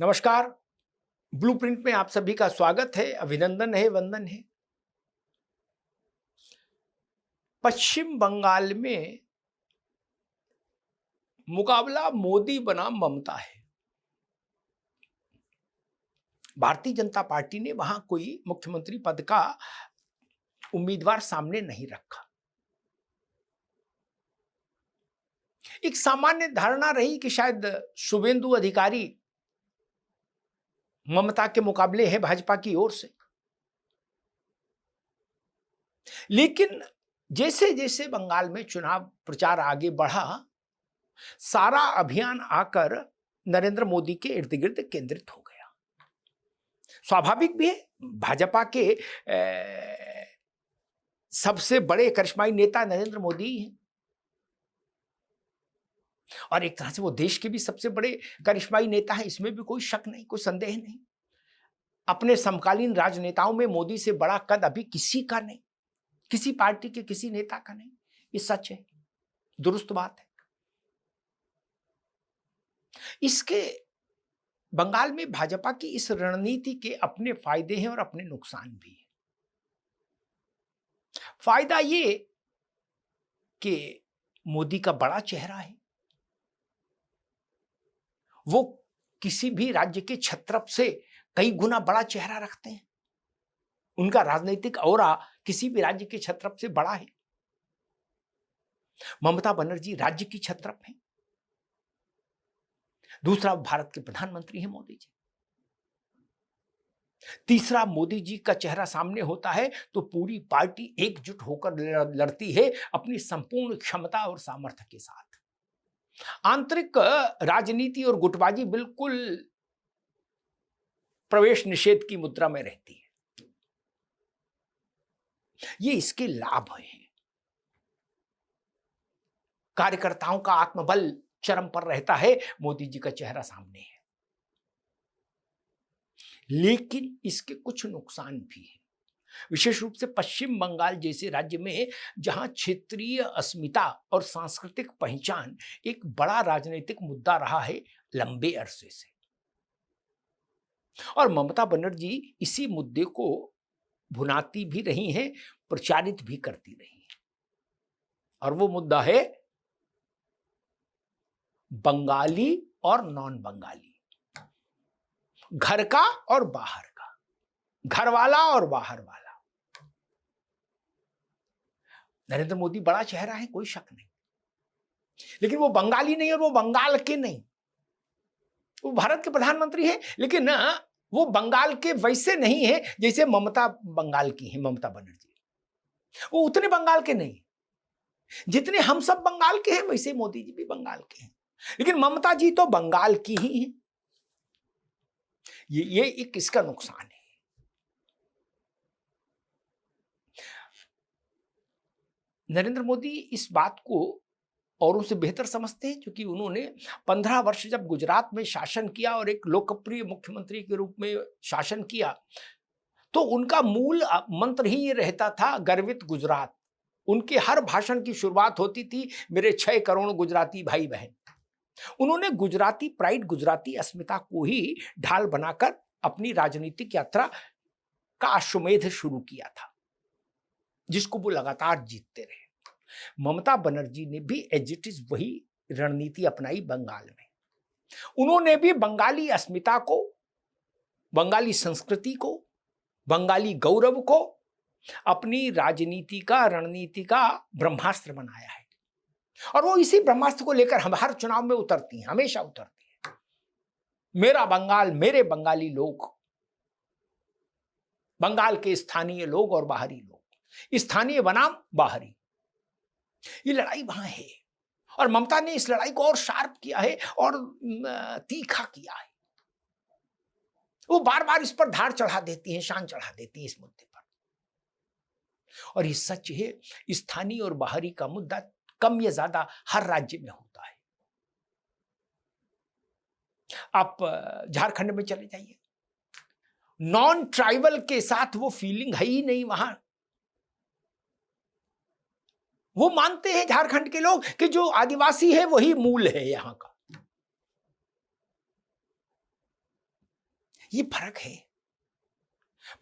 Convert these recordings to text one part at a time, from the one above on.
नमस्कार। ब्लूप्रिंट में आप सभी का स्वागत है, अभिनंदन है, वंदन है। पश्चिम बंगाल में मुकाबला मोदी बनाम ममता है। भारतीय जनता पार्टी ने वहां कोई मुख्यमंत्री पद का उम्मीदवार सामने नहीं रखा। एक सामान्य धारणा रही कि शायद शुभेंदु अधिकारी ममता के मुकाबले है भाजपा की ओर से। लेकिन जैसे जैसे बंगाल में चुनाव प्रचार आगे बढ़ा, सारा अभियान आकर नरेंद्र मोदी के इर्द गिर्द केंद्रित हो गया। स्वाभाविक भी है, भाजपा के सबसे बड़े करिश्माई नेता नरेंद्र मोदी ही हैं और एक तरह से वो देश के भी सबसे बड़े करिश्माई नेता हैं, इसमें भी कोई शक नहीं, कोई संदेह नहीं। अपने समकालीन राजनेताओं में मोदी से बड़ा कद अभी किसी का नहीं, किसी पार्टी के किसी नेता का नहीं। ये सच है, दुरुस्त बात है। इसके बंगाल में भाजपा की इस रणनीति के अपने फायदे हैं और अपने नुकसान भी हैं। फायदा ये कि मोदी का बड़ा चेहरा है, वो किसी भी राज्य के छत्रप से कई गुना बड़ा चेहरा रखते हैं। उनका राजनीतिक औरा किसी भी राज्य के छत्रप से बड़ा है। ममता बनर्जी राज्य की छत्रप है। दूसरा, भारत के प्रधानमंत्री हैं मोदी जी। तीसरा, मोदी जी का चेहरा सामने होता है तो पूरी पार्टी एकजुट होकर लड़ती है अपनी संपूर्ण क्षमता और सामर्थ्य के साथ। आंतरिक राजनीति और गुटबाजी बिल्कुल प्रवेश निषेध की मुद्रा में रहती है। ये इसके लाभ हैं। कार्यकर्ताओं का आत्मबल चरम पर रहता है, मोदी जी का चेहरा सामने है। लेकिन इसके कुछ नुकसान भी हैं, विशेष रूप से पश्चिम बंगाल जैसे राज्य में जहां क्षेत्रीय अस्मिता और सांस्कृतिक पहचान एक बड़ा राजनीतिक मुद्दा रहा है लंबे अरसे से। और ममता बनर्जी इसी मुद्दे को भुनाती भी रही हैं, प्रचारित भी करती रही हैं। और वो मुद्दा है बंगाली और नॉन बंगाली, घर का और बाहर का, घर वाला और बाहर वाला। नरेंद्र मोदी बड़ा चेहरा है, कोई शक नहीं, लेकिन वो बंगाली नहीं और वो बंगाल के नहीं। वो भारत के प्रधानमंत्री हैं, लेकिन वो बंगाल के वैसे नहीं है जैसे ममता बंगाल की है। ममता बनर्जी वो उतने बंगाल के नहीं, जितने हम सब बंगाल के हैं वैसे मोदी जी भी बंगाल के हैं। लेकिन ममता जी तो बंगाल की ही हैं। ये एक इसका नुकसान है। नरेंद्र मोदी इस बात को औरों से बेहतर समझते हैं, क्योंकि उन्होंने 15 वर्ष जब गुजरात में शासन किया और एक लोकप्रिय मुख्यमंत्री के रूप में शासन किया, तो उनका मूल मंत्र ही ये रहता था, गर्वित गुजरात। उनके हर भाषण की शुरुआत होती थी, मेरे 6 करोड़ गुजराती भाई बहन। उन्होंने गुजराती प्राइड, गुजराती अस्मिता को ही ढाल बनाकर अपनी राजनीतिक यात्रा का अश्वमेध शुरू किया था, जिसको वो लगातार जीतते रहे। ममता बनर्जी ने भी एज इट इज वही रणनीति अपनाई बंगाल में। उन्होंने भी बंगाली अस्मिता को, बंगाली संस्कृति को, बंगाली गौरव को अपनी राजनीति का, रणनीति का ब्रह्मास्त्र बनाया है। और वो इसी ब्रह्मास्त्र को लेकर हम हर चुनाव में उतरती हैं, हमेशा उतरती हैं। मेरा बंगाल, मेरे बंगाली लोग, बंगाल के स्थानीय लोग और बाहरी लोग, स्थानीय बनाम बाहरी, ये लड़ाई वहां है। और ममता ने इस लड़ाई को और शार्प किया है और तीखा किया है। वो बार बार इस पर धार चढ़ा देती हैं, शान चढ़ा देती हैं इस मुद्दे पर। और ये सच है, स्थानीय और बाहरी का मुद्दा कम या ज्यादा हर राज्य में होता है। आप झारखंड में चले जाइए, नॉन ट्राइबल के साथ वो फीलिंग है ही नहीं वहां। वो मानते हैं झारखंड के लोग कि जो आदिवासी है वही मूल है यहां का। ये फर्क है।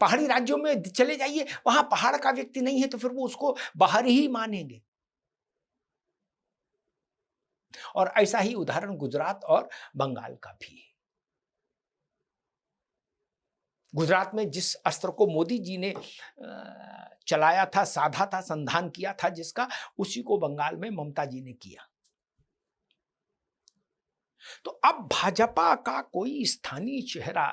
पहाड़ी राज्यों में चले जाइए, वहां पहाड़ का व्यक्ति नहीं है तो फिर वो उसको बाहरी ही मानेंगे। और ऐसा ही उदाहरण गुजरात और बंगाल का भी है। गुजरात में जिस अस्त्र को मोदी जी ने चलाया था, साधा था, संधान किया था जिसका, उसी को बंगाल में ममता जी ने किया। तो अब भाजपा का कोई स्थानीय चेहरा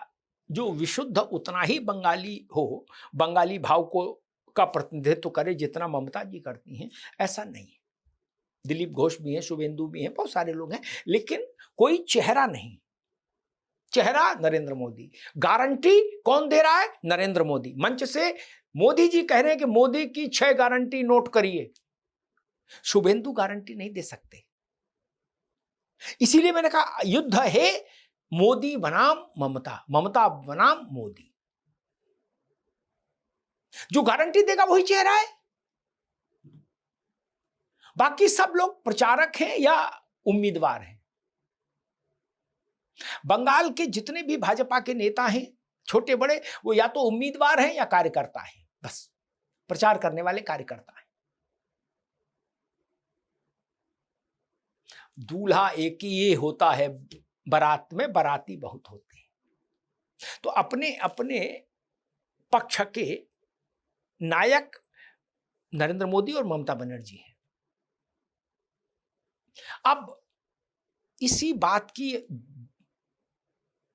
जो विशुद्ध उतना ही बंगाली हो, बंगाली भाव को का प्रतिनिधित्व करे जितना ममता जी करती हैं, ऐसा नहीं है। दिलीप घोष भी हैं, शुभेंदु भी हैं, बहुत सारे लोग हैं, लेकिन कोई चेहरा नहीं। चेहरा नरेंद्र मोदी। गारंटी कौन दे रहा है? नरेंद्र मोदी। मंच से मोदी जी कह रहे हैं कि मोदी की 6 गारंटी नोट करिए। शुभेंदु गारंटी नहीं दे सकते। इसीलिए मैंने कहा युद्ध है मोदी बनाम ममता, ममता बनाम मोदी। जो गारंटी देगा वही चेहरा है। बाकी सब लोग प्रचारक हैं या उम्मीदवार हैं। बंगाल के जितने भी भाजपा के नेता हैं, छोटे बड़े, वो या तो उम्मीदवार हैं या कार्यकर्ता हैं। बस प्रचार करने वाले कार्यकर्ता हैं। दूल्हा एक ही ये होता है, बारात में बाराती बहुत होते हैं। तो अपने अपने पक्ष के नायक नरेंद्र मोदी और ममता बनर्जी हैं। अब इसी बात की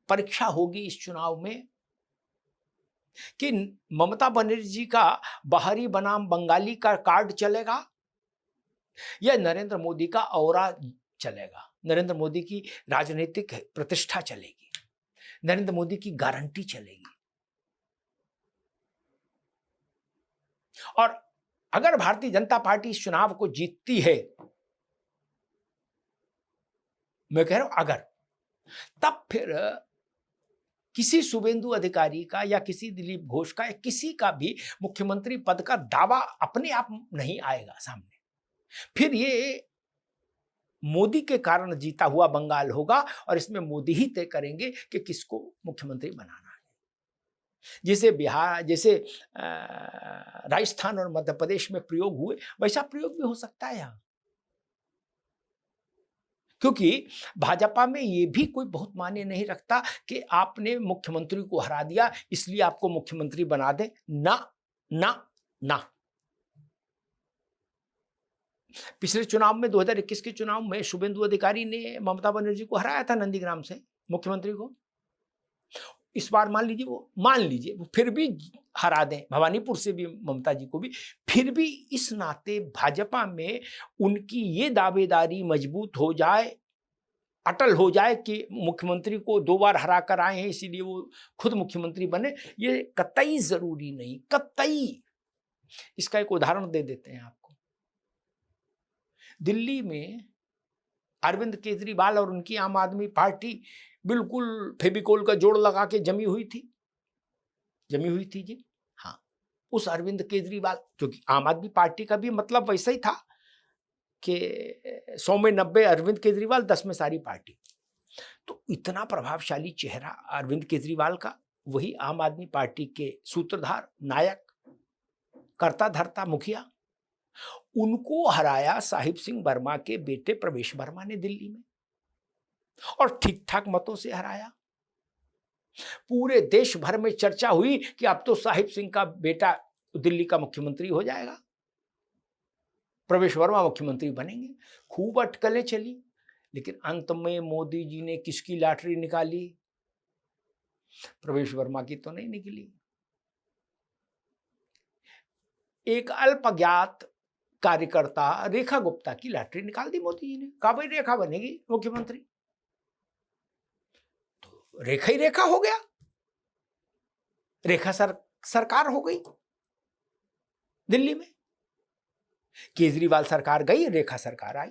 परीक्षा होगी इस चुनाव में कि ममता बनर्जी का बाहरी बनाम बंगाली का कार्ड चलेगा या नरेंद्र मोदी का औरा चलेगा, नरेंद्र मोदी की राजनीतिक प्रतिष्ठा चलेगी, नरेंद्र मोदी की गारंटी चलेगी। और अगर भारतीय जनता पार्टी इस चुनाव को जीतती है, मैं कह रहा हूं अगर, तब फिर किसी शुभेंदु अधिकारी का या किसी दिलीप घोष का या किसी का भी मुख्यमंत्री पद का दावा अपने आप नहीं आएगा सामने। फिर ये मोदी के कारण जीता हुआ बंगाल होगा और इसमें मोदी ही तय करेंगे कि किसको मुख्यमंत्री बनाना है। जैसे बिहार, जैसे राजस्थान और मध्य प्रदेश में प्रयोग हुए, वैसा प्रयोग भी हो सकता है यहां। क्योंकि भाजपा में ये भी कोई बहुत मायने नहीं रखता कि आपने मुख्यमंत्री को हरा दिया इसलिए आपको मुख्यमंत्री बना दे। ना ना ना। पिछले चुनाव में 2021 के चुनाव में शुभेंदु अधिकारी ने ममता बनर्जी को हराया था नंदीग्राम से, मुख्यमंत्री को। इस बार मान लीजिए वो फिर भी हरा दें, भवानीपुर से भी ममता जी को भी, फिर भी इस नाते भाजपा में उनकी ये दावेदारी मजबूत हो जाए, अटल हो जाए कि मुख्यमंत्री को 2 बार हरा कर आए हैं इसीलिए वो खुद मुख्यमंत्री बने, ये कतई जरूरी नहीं, कतई। इसका एक उदाहरण दे देते हैं आपको। दिल्ली में अरविंद केजरीवाल और उनकी आम आदमी पार्टी बिल्कुल फेविकोल का जोड़ लगा के जमी हुई थी जी। हाँ, उस अरविंद केजरीवाल, क्योंकि आम आदमी पार्टी का भी मतलब वैसा ही था कि 100 में 90 अरविंद केजरीवाल, 10 में सारी पार्टी। तो इतना प्रभावशाली चेहरा अरविंद केजरीवाल का, वही आम आदमी पार्टी के सूत्रधार, नायक, कर्ता धर्ता मुखिया, उनको हराया साहिब सिंह वर्मा के बेटे प्रवेश वर्मा ने दिल्ली में, और ठीक ठाक मतों से हराया। पूरे देश भर में चर्चा हुई कि अब तो साहिब सिंह का बेटा दिल्ली का मुख्यमंत्री हो जाएगा, प्रवेश वर्मा मुख्यमंत्री बनेंगे। खूब अटकलें चली, लेकिन अंत में मोदी जी ने किसकी लॉटरी निकाली? प्रवेश वर्मा की तो नहीं निकली। एक अल्पज्ञात कार्यकर्ता रेखा गुप्ता की लॉटरी निकाल दी मोदी जी ने, कहा भाई रेखा बनेगी मुख्यमंत्री। तो रेखा ही रेखा हो गया, रेखा सरकार हो गई दिल्ली में। केजरीवाल सरकार गई, रेखा सरकार आई।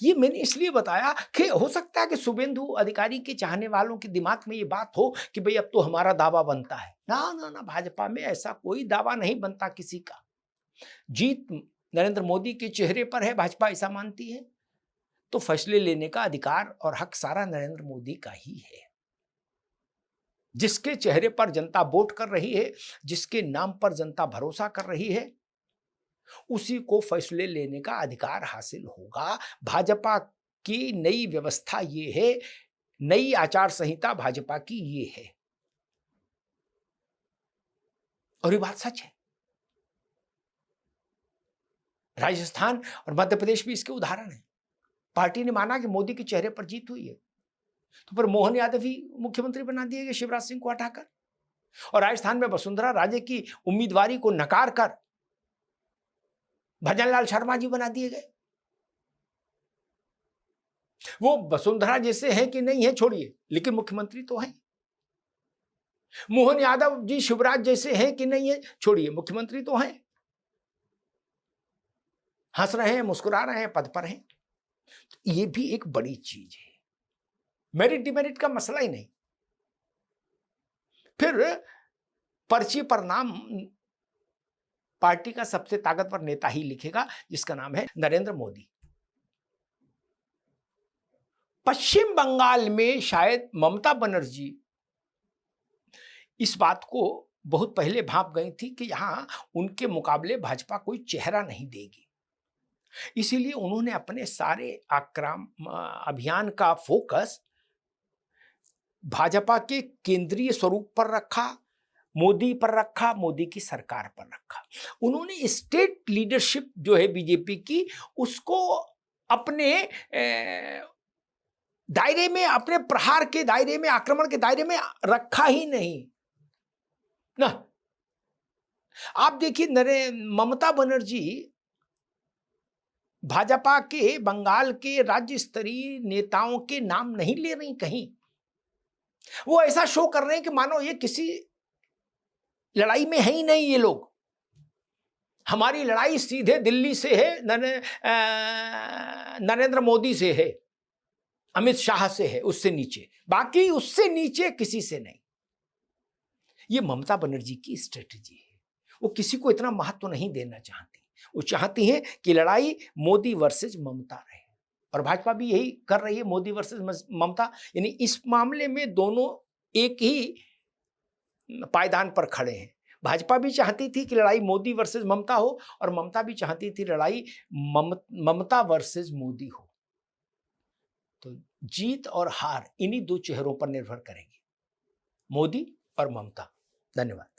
ये मैंने इसलिए बताया कि हो सकता है कि शुभेंदु अधिकारी के चाहने वालों के दिमाग में ये बात हो कि भाई अब तो हमारा दावा बनता है। ना ना ना, भाजपा में ऐसा कोई दावा नहीं बनता किसी का। जीत नरेंद्र मोदी के चेहरे पर है, भाजपा ऐसा मानती है, तो फैसले लेने का अधिकार और हक सारा नरेंद्र मोदी का ही है। जिसके चेहरे पर जनता वोट कर रही है, जिसके नाम पर जनता भरोसा कर रही है, उसी को फैसले लेने का अधिकार हासिल होगा। भाजपा की नई व्यवस्था ये है, नई आचार संहिता भाजपा की ये है, और ये बात सच है। राजस्थान और मध्य प्रदेश भी इसके उदाहरण है। पार्टी ने माना कि मोदी के चेहरे पर जीत हुई है, तो फिर मोहन यादव ही मुख्यमंत्री बना दिए गए शिवराज सिंह को हटाकर, और राजस्थान में वसुंधरा राजे की उम्मीदवारी को नकार कर भजनलाल शर्मा जी बना दिए गए। वो वसुंधरा जैसे हैं कि नहीं है छोड़िए, लेकिन मुख्यमंत्री तो हैं। मोहन यादव जी शिवराज जैसे हैं कि नहीं है छोड़िए, मुख्यमंत्री तो हैं। हंस रहे हैं, मुस्कुरा रहे हैं, पद पर हैं। ये भी एक बड़ी चीज है, मेरिट डिमेरिट का मसला ही नहीं। फिर पर्ची पर नाम पार्टी का सबसे ताकतवर नेता ही लिखेगा, जिसका नाम है नरेंद्र मोदी। पश्चिम बंगाल में शायद ममता बनर्जी इस बात को बहुत पहले भांप गई थी कि यहां उनके मुकाबले भाजपा कोई चेहरा नहीं देगी, इसीलिए उन्होंने अपने सारे अभियान का फोकस भाजपा के केंद्रीय स्वरूप पर रखा, मोदी पर रखा, मोदी की सरकार पर रखा। उन्होंने स्टेट लीडरशिप जो है बीजेपी की, उसको अपने दायरे में, अपने प्रहार के दायरे में, आक्रमण के दायरे में रखा ही नहीं ना। आप देखिए, ममता बनर्जी भाजपा के बंगाल के राज्य स्तरीय नेताओं के नाम नहीं ले रही कहीं। वो ऐसा शो कर रहे हैं कि मानो ये किसी लड़ाई में है ही नहीं। ये लोग, हमारी लड़ाई सीधे दिल्ली से है, नरेंद्र मोदी से है, अमित शाह से है, उससे नीचे, बाकी उससे नीचे किसी से नहीं। ये ममता बनर्जी की स्ट्रेटजी है। वो किसी को इतना महत्व नहीं देना चाहती। वो चाहती है कि लड़ाई मोदी वर्सेस ममता रहे, और भाजपा भी यही कर रही है, मोदी वर्सेस ममता। यानी इस मामले में दोनों एक ही पायदान पर खड़े हैं। भाजपा भी चाहती थी कि लड़ाई मोदी वर्सेस ममता हो, और ममता भी चाहती थी लड़ाई ममता वर्सेस मोदी हो। तो जीत और हार इन्हीं दो चेहरों पर निर्भर करेगी, मोदी और ममता। धन्यवाद।